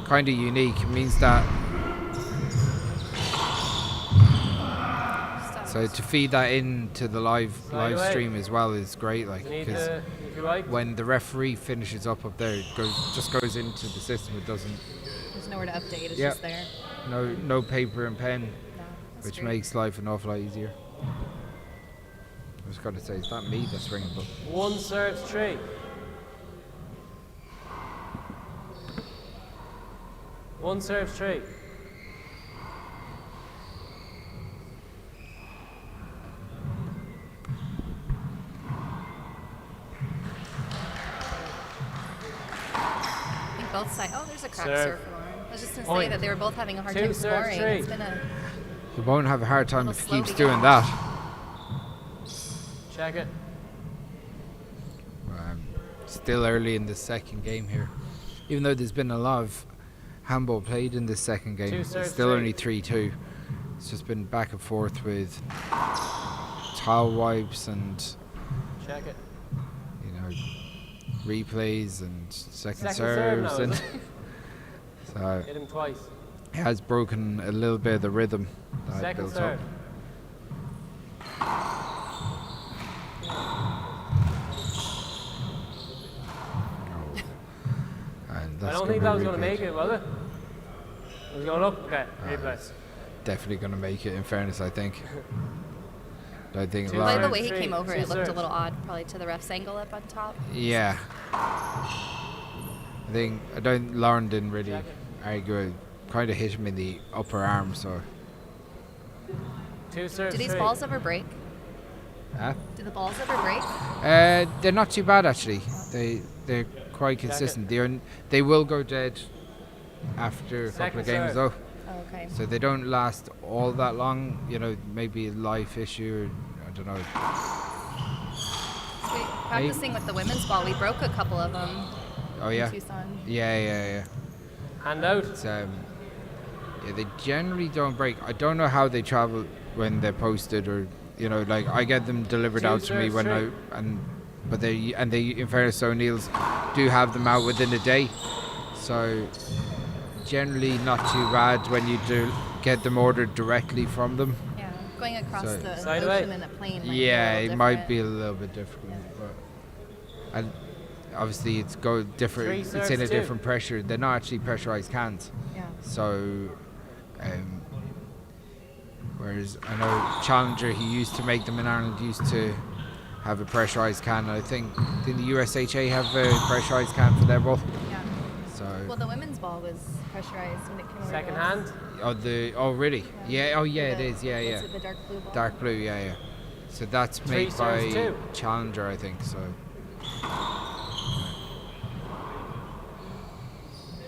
kind of unique. It means that. So to feed that into the live away. stream as well is great, like, You need because to, if you like. when the referee finishes up there, it just goes into the system. It doesn't. There's nowhere to update. It's Yeah. just there. No paper and pen, No, that's which great. makes life an awful lot easier. I was going to say, it's not me that's ringing, but 1 serves 3. One serves 3. I think both sides. Oh, there's a crack Serve. serve for Lauren. I was just going to say Point. that they were both having a hard 2 time serves scoring. 3. It's been a he won't have a hard time Little if he slow keeps to doing get. that. Check it. Still early in the second game here. Even though there's been a lot of handball played in this second game, 2 it's serves still 3. only 3-2. It's just been back and forth with towel wipes and, Check it. you know, replays and second Second serve serves. now, And is it? so Hit him twice. it has broken a little bit of the rhythm that I Second built serve. up. And I that's don't think gonna that was be going to make replayed. it, was it? It was going up? Okay, Ah, replay. it's definitely going to make it, in fairness, I think. I think Two By the serves, way he three, came over, two it looked a serves. little odd, probably to the ref's angle up on top. Yeah. Lauren didn't really Check it. argue. It kind of hit him in the upper arm, so. 2 serves Do these 3. balls ever break? Huh? Do the balls ever break? They're not too bad, actually. They're quite Check it. consistent. They will go dead after a couple of Second games, serve. though. Oh, okay. So they don't last all that long. You know, maybe a life issue, or I don't know. So practicing with the women's ball, we broke a couple of them Oh, yeah? in Tucson. Yeah. Hand out. It's, yeah, they generally don't break. I don't know how they travel when they're posted, or, you know, like, I get them delivered Two out to me serves when straight. but they, in fairness, O'Neill's do have them out within a day. So generally not too bad when you do get them ordered directly from them. Yeah, going across So- the Side away. ocean in a plane. Might Yeah, be a it little might different. be a little bit different, Yeah. but obviously it's go different. Three It's in a serves, two. different pressure. They're not actually pressurized cans. Yeah. So, whereas I know Challenger, he used to make them in Ireland, used to have a pressurized can. I think did the USHA have a pressurized can for their ball? Yeah. So. Well, the women's ball was pressurized when it came over. Second to us. hand. Oh really? Yeah. Oh yeah, it The- is. Yeah, yeah. Was it the dark blue ball? Dark blue. Yeah. So that's Three made by serves, two. Challenger, I think. So.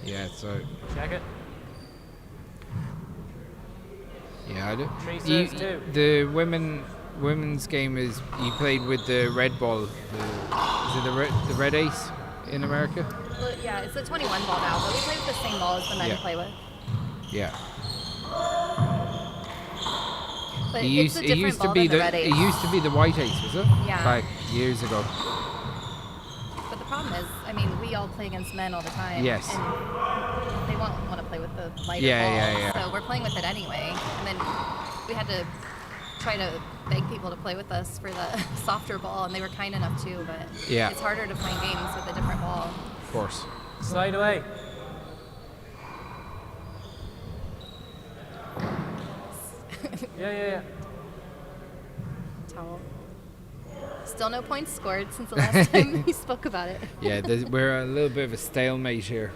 Yeah. So. Check it. Yeah, I do. Three You- serves, two. The women's game is you played with the red ball. Is it the red ace in America? Well, yeah, it's a 21 ball now, but we play with the same ball as the men Yeah. play with. Yeah. But It it's used, a it different used to ball be than the red ace. it used to be the white ace, was it? Yeah. Back years ago. But the problem is, I mean, we all play against men all the time. Yes. And they won't want to play with the lighter Yeah, ball. yeah, yeah. So we're playing with it anyway. And then we had to try to beg people to play with us for the softer ball, and they were kind enough to, but Yeah. it's harder to find games with a different ball. Of course. Slide away. Yeah. Towel. Still no points scored since the last time we spoke about it. Yeah, we're a little bit of a stalemate here.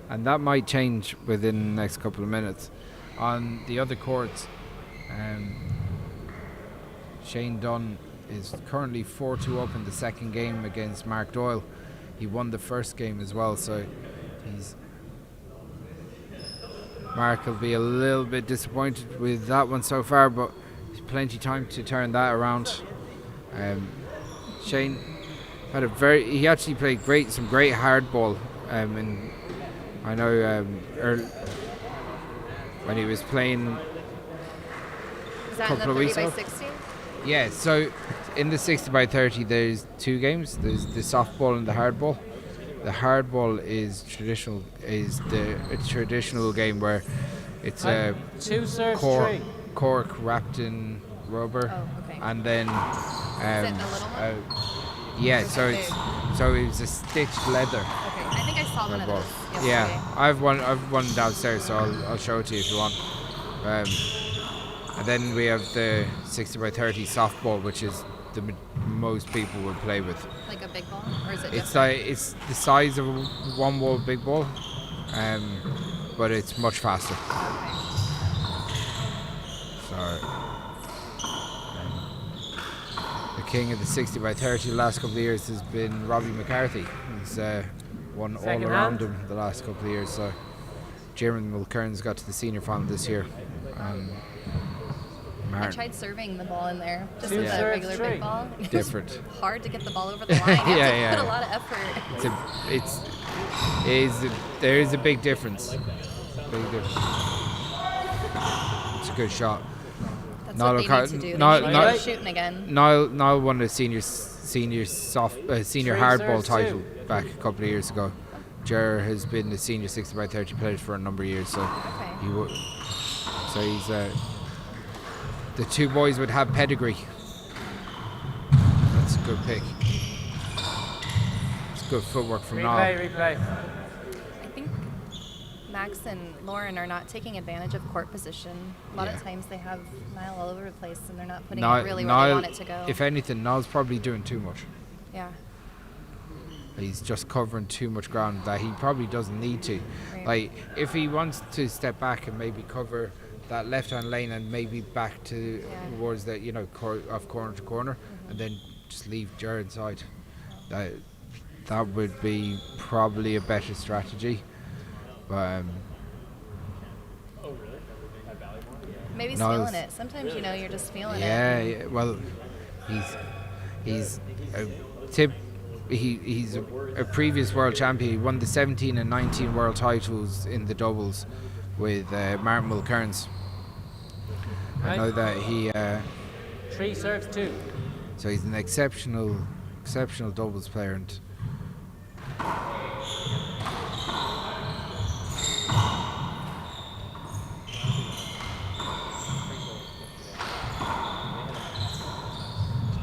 And that might change within the next couple of minutes. On the other courts, Shane Dunn is currently 4-2 up in the second game against Mark Doyle. He won the first game as well, so Mark will be a little bit disappointed with that one so far, but there's plenty of time to turn that around. Shane had he actually played some great hardball, and I know when he was playing Is that in couple the of 30 weeks by ago. 60? Yeah, so in the 60 by 30 there's two games. There's the softball and the hardball. The hardball is a traditional game where it's a Two serves, three. cork wrapped in rubber, Oh, okay. and then Is it a little one? yeah, Or is so it it's big? so it's a stitched leather. Okay, I think I saw one of ball. those yesterday. Yeah, I've one downstairs, so I'll show it to you if you want. And then we have the 60 by 30 softball, which is most people would play with. Like a big ball? Or is it It's different? it's the size of a one wall big ball, but it's much faster. Okay. So the king of the 60 by 30 the last couple of years has been Robbie McCarthy. He's won Second all around hand. him the last couple of years. So Jim Mulkern's got to the senior final this year. I Martin, tried serving the ball in there just Two with a serves, regular three. big ball. It was different. hard to get the ball over the line. You have Yeah, to put yeah. a lot of effort. There is a big difference. Big difference. It's a good shot. That's Niall what they O'Car- need to do. They Niall- need to Niall- get shooting again. Niall won a senior senior Three hardball serves, title two. back a couple of years ago. Jer has been the senior 60 by 30 player for a number of years, so Okay. he's the two boys would have pedigree. That's a good pick. It's good footwork from Niall. Replay. I think Max and Lauren are not taking advantage of court position. A lot Yeah. of times they have Niall all over the place and they're not putting Niall- it really where they Niall- want it to go. If anything, Niall's probably doing too much. Yeah. He's just covering too much ground that he probably doesn't need to. Right. Like, if he wants to step back and maybe cover that left-hand lane and maybe back to towards the, off corner to corner, and then just leave Ger inside. That would be probably a better strategy. But Maybe he's Niall's- feeling it. Sometimes you're just feeling it. yeah, well, he's he's a previous world champion. He won the 17 and 19 world titles in the doubles with Martin Mulkerns. I know that he Three serves, two. so he's an exceptional doubles player, and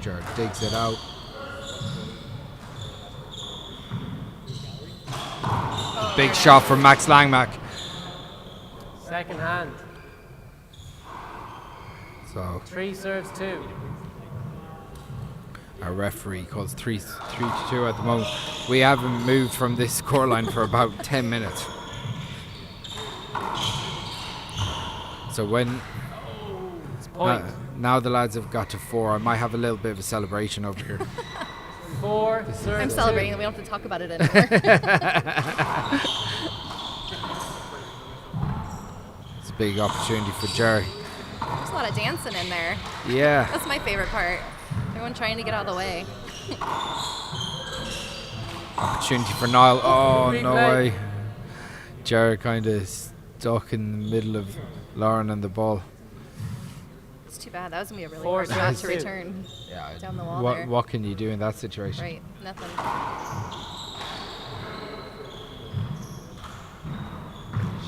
Jared digs it out. big shot from Max Langmack. Second hand. So 3 serves 2. our referee calls 3-2 at the moment. We haven't moved from this scoreline for about 10 minutes. So when Point. now the lads have got to 4, I might have a little bit of a celebration over here. 4 serves I'm 2. celebrating that we don't have to talk about it anymore. It's a big opportunity for Jerry. There's a lot of dancing in there. Yeah. That's my favorite part. Everyone trying to get out of the way. Opportunity for Niall. Oh, no Replay. way. Jerry kind of stuck in the middle of Lauren and the ball. It's too bad. That was going to be a really 4 hard shot serves to 2. return Yeah. down the wall there. What can you do in that situation? Right. Nothing.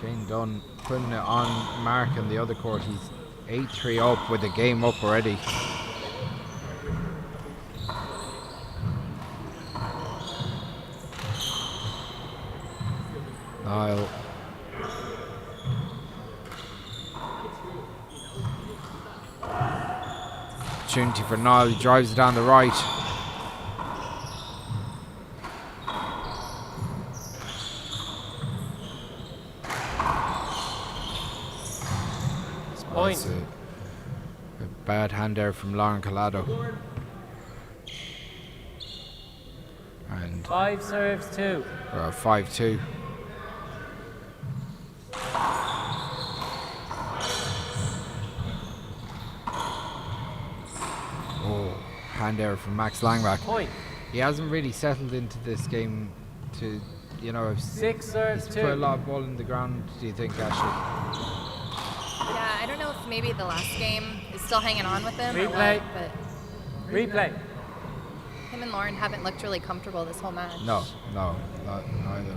Shane Dunn putting it on Mark in the other court. He's 8-3 up with the game up already. Niall. Opportunity for Niall. He drives it down the right. Point. That's a bad hand there from Lauren Collado. And 5 serves 2. we're at 5-2. Oh, hand error from Max Langmack. Point. He hasn't really settled into this game to, you know, 6 serves he's 2. put a lot of ball in the ground, do you think, Ashley? Yeah, I don't know if maybe the last game is still hanging on with him or Replay. what, but Replay. him and Lauren haven't looked really comfortable this whole match. No, not neither.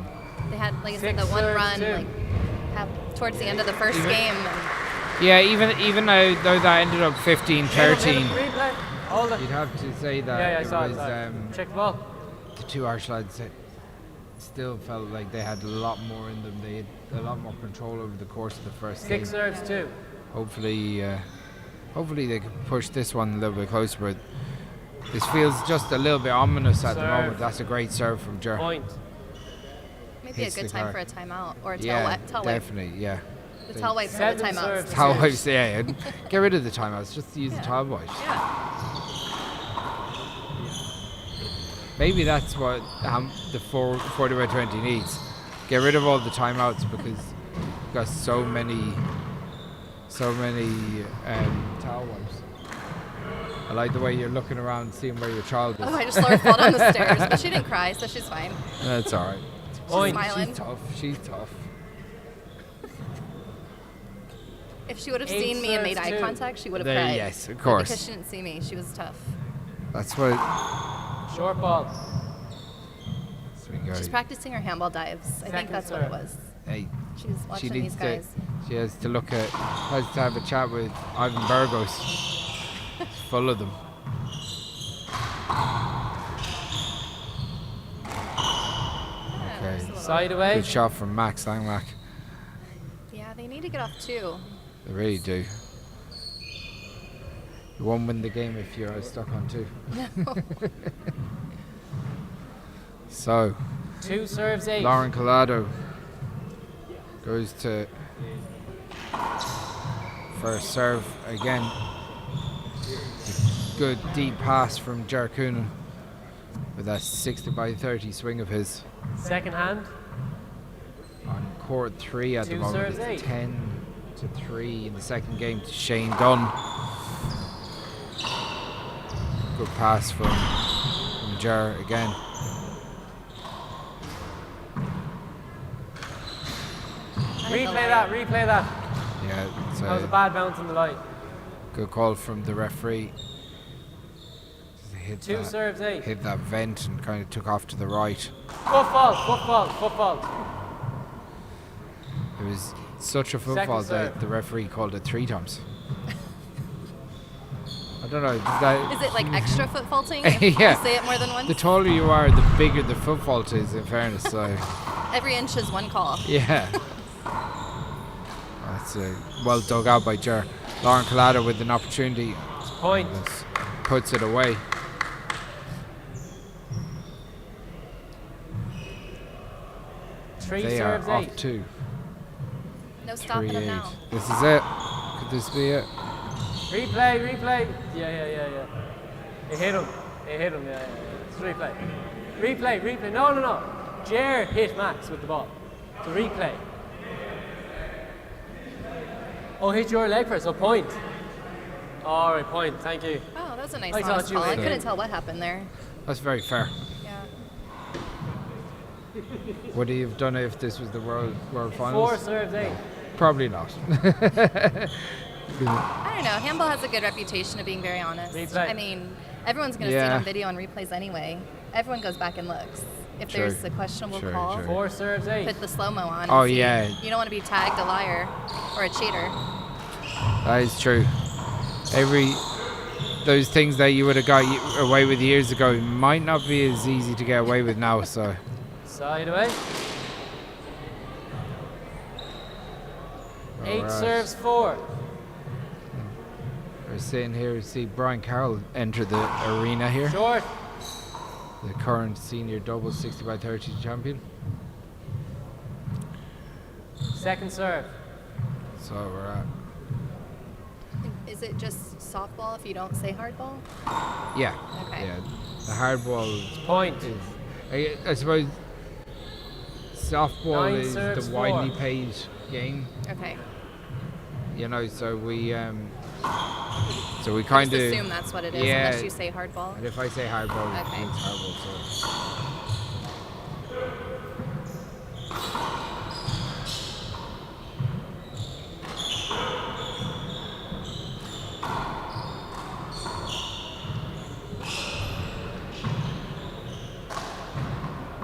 They had, like I said, 6 the one serves run 2. like towards the end of the first game. And Yeah, even though that ended up 15-13, Replay. Hold it. you'd have to say that Yeah, I it saw was it. Check the ball. the two Irish lads that still felt like they had a lot more in them. They had a lot more control over the course of the first 6 game. serves 2. Hopefully they can push this one a little bit closer, but this feels just a little bit ominous at the Serve. moment. That's a great serve from Jer. Point. maybe a Hits good the time car. for a timeout or a Yeah, tell wipe. definitely, yeah. The towel wipe for the 7 timeouts. serves. Towel wipes, yeah. And get rid of the timeouts, just use the Yeah. towel wipes. Yeah. Maybe that's what the 40x20 needs. Get rid of all the timeouts because you've got so many towel wipes. I like the way you're looking around, seeing where your child is. Oh, I just saw her fall down the stairs, but she didn't cry, so she's fine. That's all right. Point. smiling. She's tough. She's tough. If she would have 8 seen me and made serves eye 2. contact, she would have There, cried. yes, of But course. because she didn't see me, she was tough. That's what. Short ball. She's practicing her handball dives. I think Second that's what it serve. was. Hey, She was she watching needs these guys. She has to has to have a chat with Ivan Burgos. It's full of them. Yeah, Okay. there's a little- Side away. Good shot from Max Langmack. Yeah, they need to get off too. They really do. You won't win the game if you're stuck on 2. So, 2 serves 8. Lauren Collado goes to first serve again. Good deep pass from Ger Coonan with that 60x30 swing of his. Second hand. On court 3 at the 2 moment. serves It's 8. 10-3 in the second game to Shane Dunn. Good pass from Ger again. Replay that. Yeah, it's That was a a bad bounce on the line. good call from the referee. Hit 2 that, serves 8. hit that vent and kind of took off to the right. Football. It was such a Second football serve. that the referee called it 3 times. I don't know. That, Is it like extra foot faulting if you say it more than once? the taller you are, the bigger the foot fault is, in fairness. So Every inch is one call. yeah. That's well dug out by Ger. Lauren Collado with an opportunity. Point. Puts it away. Three They serves are 8. off 2. No stopping them 3-8. now. This is it. Could this be it? Replay. Yeah. It hit him. Yeah. It's replay. No. Jer hit Max with the ball. It's a replay. Oh, hit your leg first, so point. All right, point. Thank you. Oh, that was a nice I thought honest you call. I were- couldn't tell what happened there. That's very fair. Yeah. Would he have done it if this was the World 4 Finals? serves 8. Probably not. I don't know. Handball has a good reputation of being very honest. Replay. I mean, everyone's going to see it Yeah. on video and replays anyway. Everyone goes back and looks. If True. there's a questionable True, call, true. 4 serves 8. put the slow-mo on. Oh, and see. yeah. You don't want to be tagged a liar or a cheater. That is true. Those things that you would have got away with years ago might not be as easy to get away with now. So Side away. 8 Alright. serves 4. we're sitting here to see Brian Carroll enter the arena here. Short. The current senior doubles 60x30 champion. Second serve. So we're at Is it just softball if you don't say hardball? yeah. Okay. Yeah. The hardball Point. is, I suppose softball 9 is serves the 4. widely paid game. Okay. You know, so we I kind just of assume that's what it is yeah. unless you say hardball. And if I say hardball, Okay. it's hardball. So.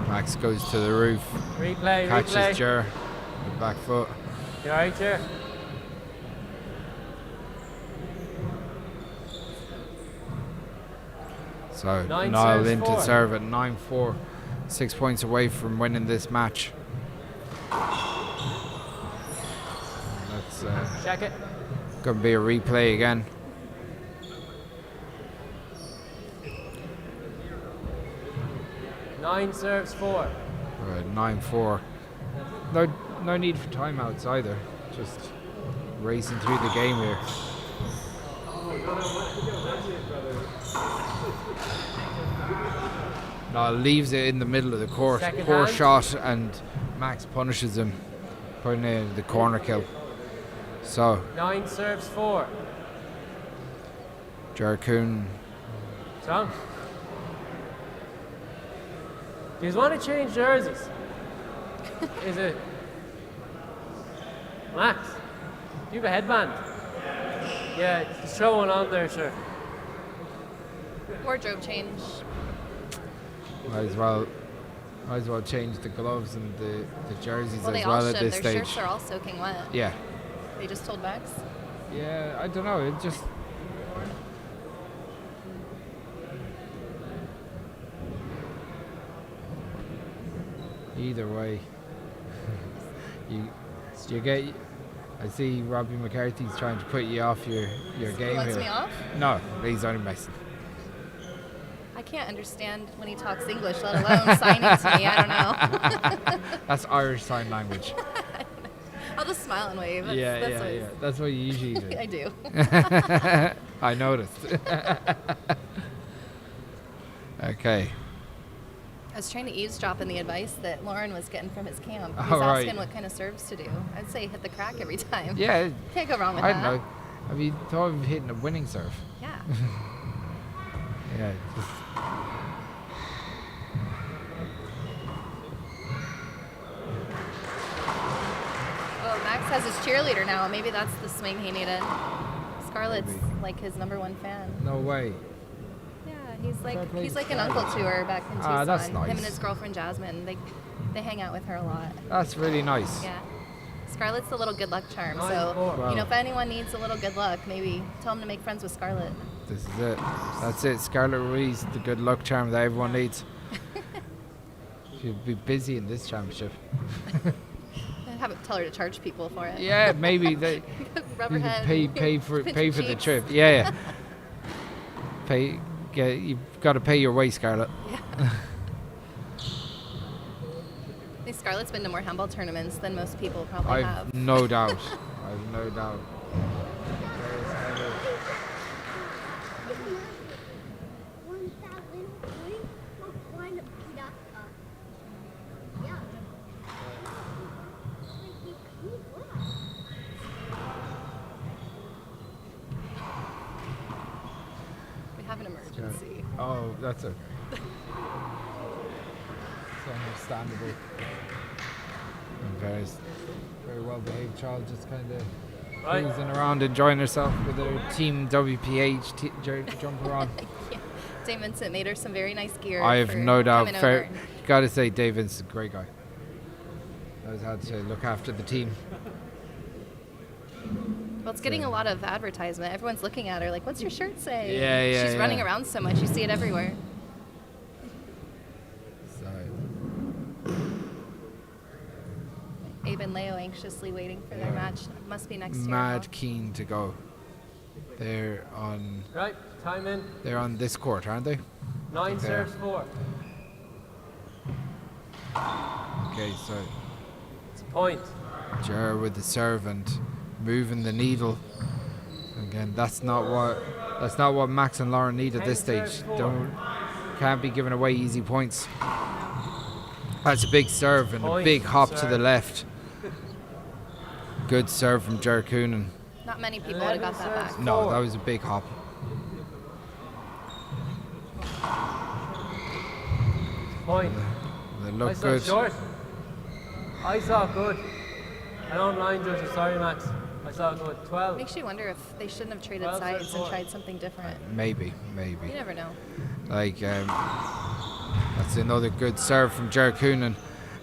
Max goes to the roof, Replay. catches Jer with back foot. You alright, Jer? So 9 Niall serves in to 4. serve at 9-4, 6 points away from winning this match. That's Check it. going to be a replay again. Nine serves 4. We're at 9-4. No need for timeouts either. Just racing through the game here. Niall leaves it in the middle of the court. Second Poor hand. shot, and Max punishes him, putting in the corner kill. So, 9 serves 4. Jared Coonan. Tom. Do you want to change jerseys? Is it Max? Do you have a headband? Yeah, just throw one on there, sure. Wardrobe change. Might as well change the gloves and the jerseys Well, they as all well should. at this Their stage. shirts are all soaking wet. Yeah. They just told Max. Yeah, I don't know. It just. Either way, you get. I see Robbie McCarthy's trying to put you off your game Wants here. me off? No, he's only messing. I can't understand when he talks English, let alone signing to me. I don't know. That's Irish Sign Language. I'll just smile and wave. That's, yeah. what That's what you usually do. I do. I noticed. Okay. I was trying to eavesdrop in the advice that Lauren was getting from his camp. He Oh, was right. asking what kind of serves to do. I'd say hit the crack every time. Yeah. Can't go wrong with I that. don't know. Have you thought of hitting a winning serve? Yeah. Yeah. Just Oh, Max has his cheerleader now. Maybe that's the swing he needed. Scarlett's Maybe. like his #1 fan. no way. Yeah, he's like Fair play he's to like an Scarlett. uncle to her back in Tucson. Ah, that's Him nice. and his girlfriend Jasmine, they hang out with her a lot. That's really nice. Yeah. Scarlett's the little good luck charm. Nice So ball. Wow. if anyone needs a little good luck, maybe tell them to make friends with Scarlett. This is it. That's it. Scarlett Ruiz, the good luck charm that everyone needs. She'll be busy in this championship. Tell her to charge people for it. Yeah, maybe they Rubberhead. pay for the trip. Yeah. You've got to pay your way, Scarlett. Yeah. I think Scarlett's been to more handball tournaments than most people probably have. I've no doubt. I've no doubt. We have an emergency. Oh, that's it's understandable. And very well behaved child, just kind of cruising around, enjoying herself with her Team WPH jumper on. Yeah. Dave Vincent made her some very nice gear. I have no doubt. Over. Gotta say, Dave Vincent's a great guy. Knows how to look after the team. Well, it's getting a lot of advertisement. Everyone's looking at her like, what's your shirt say? Yeah. She's running around so much. You see it everywhere. Abe and Leo anxiously waiting for their match. Must be next year. Mad keen to go. They're on. Right, time in. They're on this court, aren't they? 9 serves 4. Okay, so It's a point. Ger with the serve and moving the needle. Again, that's not what Max and Lauren need at this stage. Can't be giving away easy points. That's a big serve and a big hop to the left. Good serve from Ger Coonan. Not many people would have got that back. No, that was a big hop. Point. They look I saw good. short. I saw good. I don't mind judges. Sorry, Max. I saw good. 12. Makes you wonder if they shouldn't have traded 12 sides and four. tried something different. Maybe. You never know. Like, that's another good serve from Ger Coonan,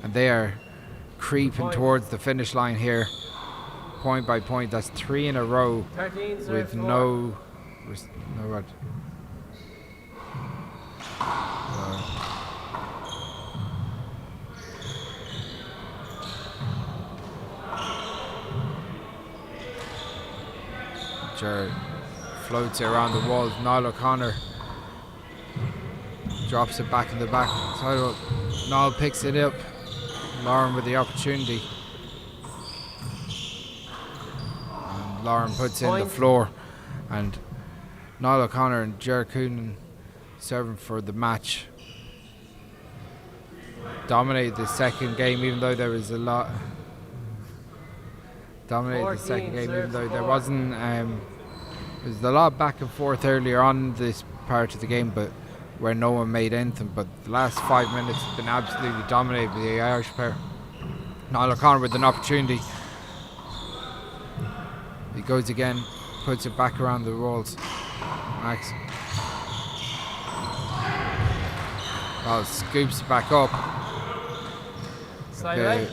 and they are creeping towards the finish line here, point by point. That's 3 in a row 13 serves with 4. no what. Ger floats it around the walls. Niall O'Connor drops it back in the back. So Niall picks it up. Lauren with the opportunity. And Lauren puts in the floor. And Niall O'Connor and Ger Coonan serving for the match. Dominated the second game, even though there was a lot. Dominated the second game, even though there wasn't. There was a lot of back and forth earlier on this part of the game, but where no one made anything. But the last 5 minutes have been absolutely dominated by the Irish pair. Niall O'Connor with an opportunity. He goes again, puts it back around the walls. Max. Well, scoops it back up. Side right.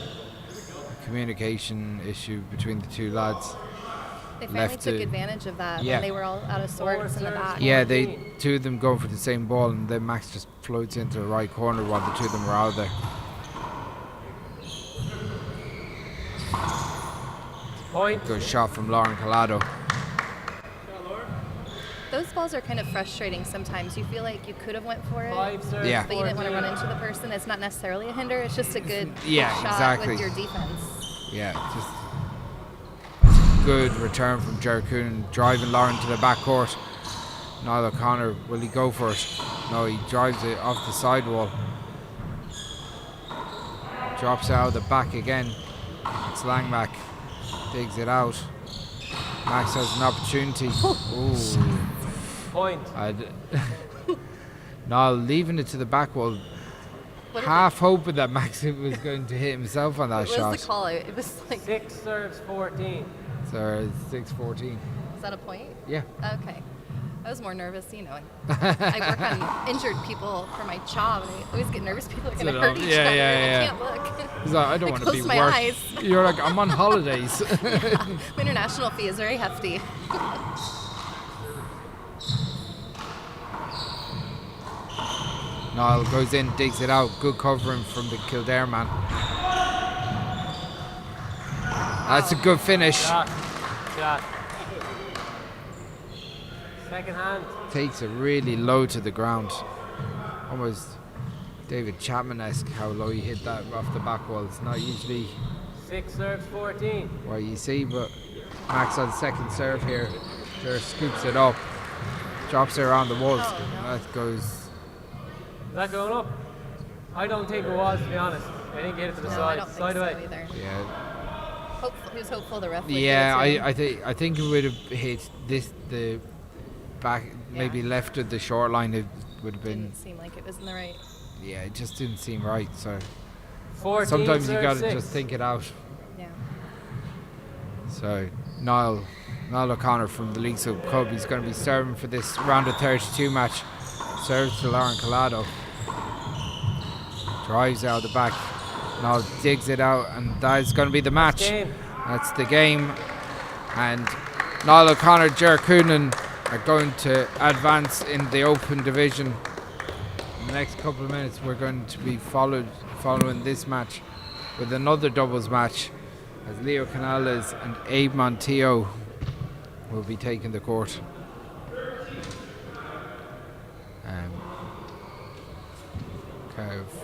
Communication issue between the two lads. They finally took advantage of that when they were all out of sorts in the back. Yeah, two of them going for the same ball, and then Max just floats into the right corner while the two of them were out there. Point. Good shot from Lauren Collado. Those balls are kind of frustrating sometimes. You feel like you could have went for it, 5 serves Yeah. but you didn't want to run into the person. It's not necessarily a hinder. It's just a good shot exactly. with your defense. Yeah, just good return from Ger Coonan, driving Lauren to the backcourt. Niall O'Connor, will he go for it? No, he drives it off the sidewall. Drops it out of the back again. It's Langmack. Digs it out. Max has an opportunity. Ooh. Point. Niall leaving it to the back wall. Half hoping that Max was going to hit himself on that shot. What was the call out? It was like 6 serves 14. So 6-14. Is that a point? Yeah. Okay. I was more nervous, you know. I work on injured people for my job, and I always get nervous people are going to hurt each other. I can't look. He's like, I don't want to be close my worked. eyes. You're like, I'm on holidays. Yeah. The international fee is very hefty. Niall goes in, digs it out. Good covering from the Kildare man. That's a good finish. Shot. Second hand. Takes it really low to the ground. Almost David Chapman-esque how low he hit that off the back wall. It's not usually 6 serves 14. what you see, but Max on second serve here. Just scoops it up. Drops it around the walls. That goes. Is that going up? I don't think it was, to be honest. I think he hit it to the No, I side. don't think Side so away. either. Yeah. He was hopeful the ref would Yeah, give it to him. I think it would have hit the back, maybe left of the short line. It would have been. Didn't seem like it was in the right. Yeah, it just didn't seem right. So 14 sometimes you serve got to 6. just think it out. Yeah. So Niall O'Connor from the League Sub Club, he's going to be serving for this round of 32 match. Serves to Lauren Collado. Drives out the back. Niall digs it out, and that is going to be the match. That's the game. And Niall O'Connor, Ger Coonan are going to advance in the open division. In the next couple of minutes, we're going to be following this match with another doubles match, as Leo Canales and Abe Montillo will be taking the court.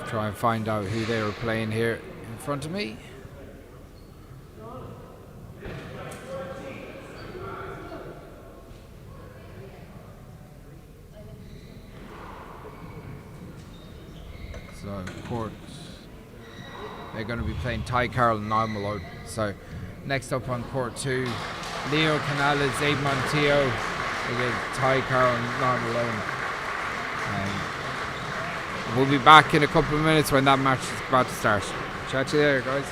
Try and find out who they were playing here in front of me. So court, they're going to be playing Ty Carroll and Niall Malone. So next up on court 2, Leo Canales, Abe Montillo against Ty Carroll and Niall Malone. We'll be back in a couple of minutes when that match is about to start. Chat to you later, guys.